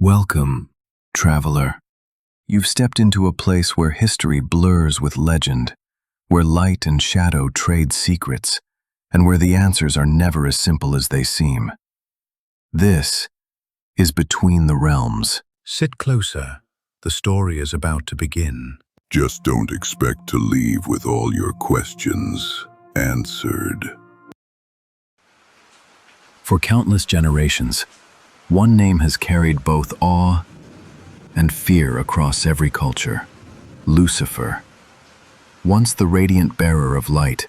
Welcome, traveler. You've stepped into a place where history blurs with legend, where light and shadow trade secrets, and where the answers are never as simple as they seem. This is Between the Realms. Sit closer. The story is about to begin. Just don't expect to leave with all your questions answered. For countless generations, one name has carried both awe and fear across every culture: Lucifer. Once the radiant bearer of light,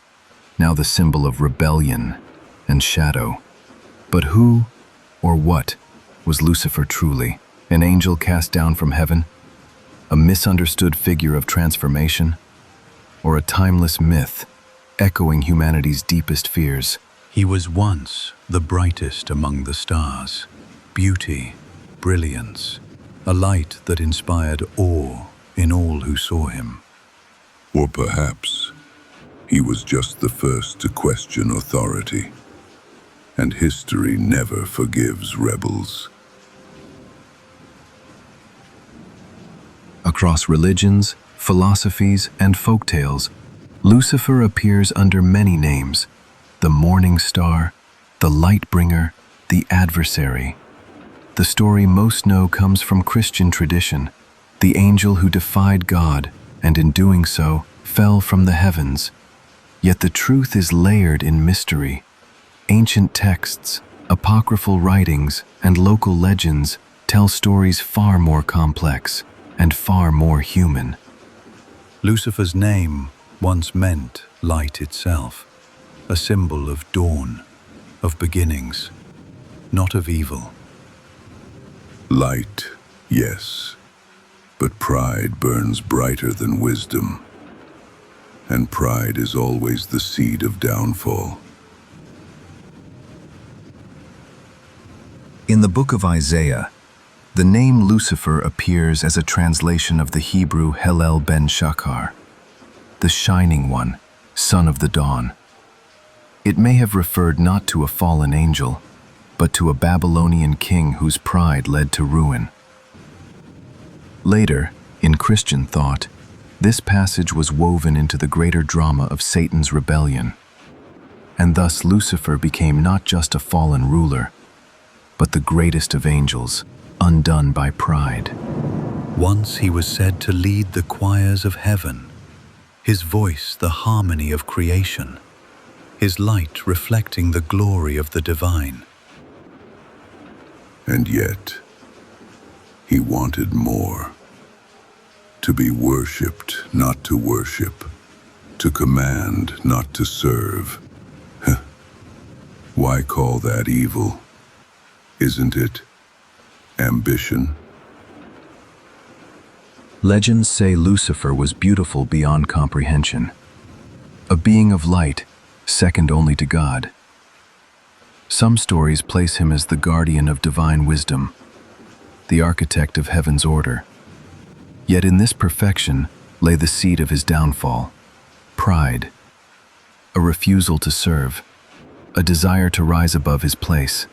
now the symbol of rebellion and shadow. But who or what was Lucifer truly? An angel cast down from heaven? A misunderstood figure of transformation? Or a timeless myth echoing humanity's deepest fears? He was once the brightest among the stars. Beauty, brilliance, a light that inspired awe in all who saw him. Or perhaps he was just the first to question authority, and history never forgives rebels. Across religions, philosophies, and folktales, Lucifer appears under many names: the morning star, the light bringer, the adversary. The story most know comes from Christian tradition, the angel who defied God and in doing so fell from the heavens. Yet the truth is layered in mystery. Ancient texts, apocryphal writings, and local legends tell stories far more complex and far more human. Lucifer's name once meant light itself, a symbol of dawn, of beginnings, not of evil. Light, yes, but pride burns brighter than wisdom, and pride is always the seed of downfall. In the book of Isaiah, the name Lucifer appears as a translation of the Hebrew Hillel ben Shachar, the shining one, son of the dawn. It may have referred not to a fallen angel, but to a Babylonian king whose pride led to ruin. Later, in Christian thought, this passage was woven into the greater drama of Satan's rebellion, and thus Lucifer became not just a fallen ruler, but the greatest of angels, undone by pride. Once he was said to lead the choirs of heaven, his voice the harmony of creation, his light reflecting the glory of the divine. And yet, he wanted more. To be worshipped, not to worship. To command, not to serve. Why call that evil? Isn't it ambition? Legends say Lucifer was beautiful beyond comprehension, a being of light, second only to God. Some stories place him as the guardian of divine wisdom, the architect of heaven's order. Yet in this perfection lay the seed of his downfall: pride, a refusal to serve, a desire to rise above his place.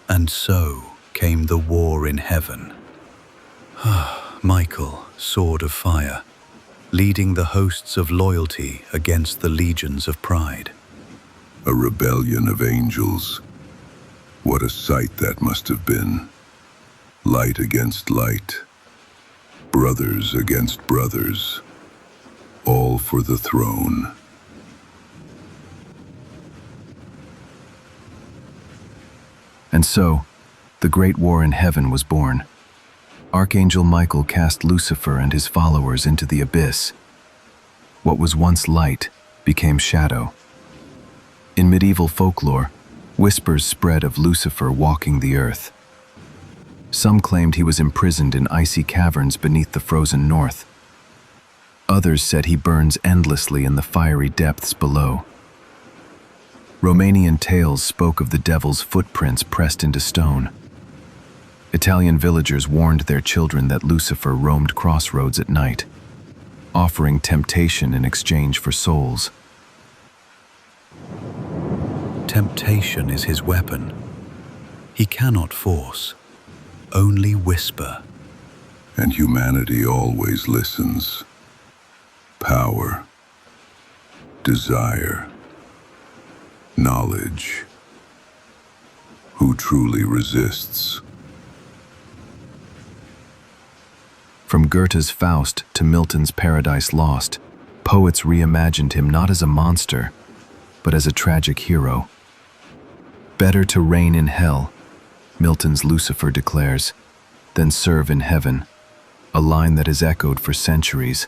And so came the war in heaven. Michael, sword of fire, leading the hosts of loyalty against the legions of pride. A rebellion of angels. What a sight that must have been. Light against light. Brothers against brothers. All for the throne. And so, the great war in heaven was born. Archangel Michael cast Lucifer and his followers into the abyss. What was once light became shadow. In medieval folklore, whispers spread of Lucifer walking the earth. Some claimed he was imprisoned in icy caverns beneath the frozen north. Others said he burns endlessly in the fiery depths below. Romanian tales spoke of the devil's footprints pressed into stone. Italian villagers warned their children that Lucifer roamed crossroads at night, offering temptation in exchange for souls. Temptation is his weapon. He cannot force. only whisper. And humanity always listens. Power, desire, knowledge. Who truly resists? From Goethe's Faust to Milton's Paradise Lost, poets reimagined him not as a monster, but as a tragic hero. Better to reign in hell, Milton's Lucifer declares, than serve in heaven, a line that has echoed for centuries,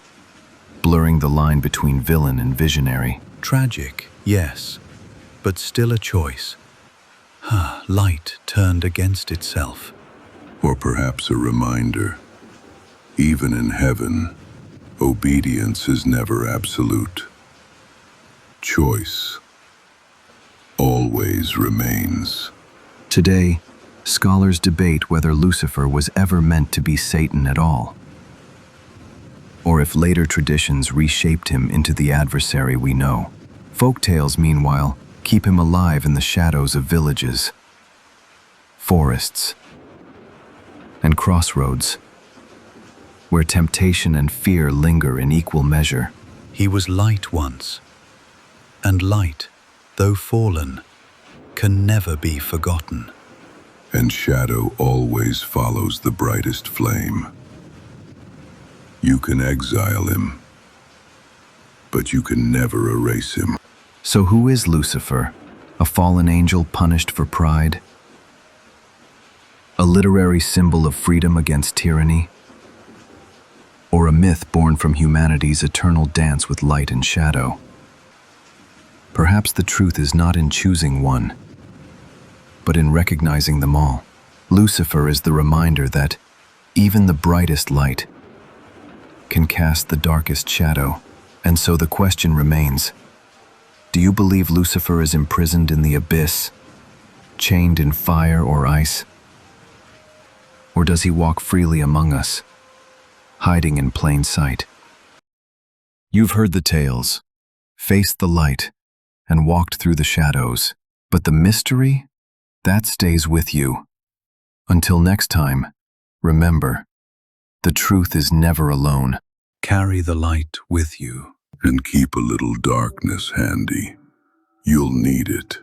blurring the line between villain and visionary. Tragic, yes, but still a choice. Light turned against itself. Or perhaps a reminder, even in heaven, obedience is never absolute. Choice always remains. Today, scholars debate whether Lucifer was ever meant to be Satan at all, or if later traditions reshaped him into the adversary we know. Folktales, meanwhile, keep him alive in the shadows of villages, forests, and crossroads, where temptation and fear linger in equal measure. He was light once, and light, though fallen, can never be forgotten. And shadow always follows the brightest flame. You can exile him, but you can never erase him. So who is Lucifer? A fallen angel punished for pride? A literary symbol of freedom against tyranny? Or a myth born from humanity's eternal dance with light and shadow? Perhaps the truth is not in choosing one, but in recognizing them all. Lucifer is the reminder that even the brightest light can cast the darkest shadow. And so the question remains, do you believe Lucifer is imprisoned in the abyss, chained in fire or ice? Or does he walk freely among us, hiding in plain sight? You've heard the tales, faced the light, and walked through the shadows. But the mystery, that stays with you. Until next time, remember, the truth is never alone. Carry the light with you. And keep a little darkness handy. You'll need it.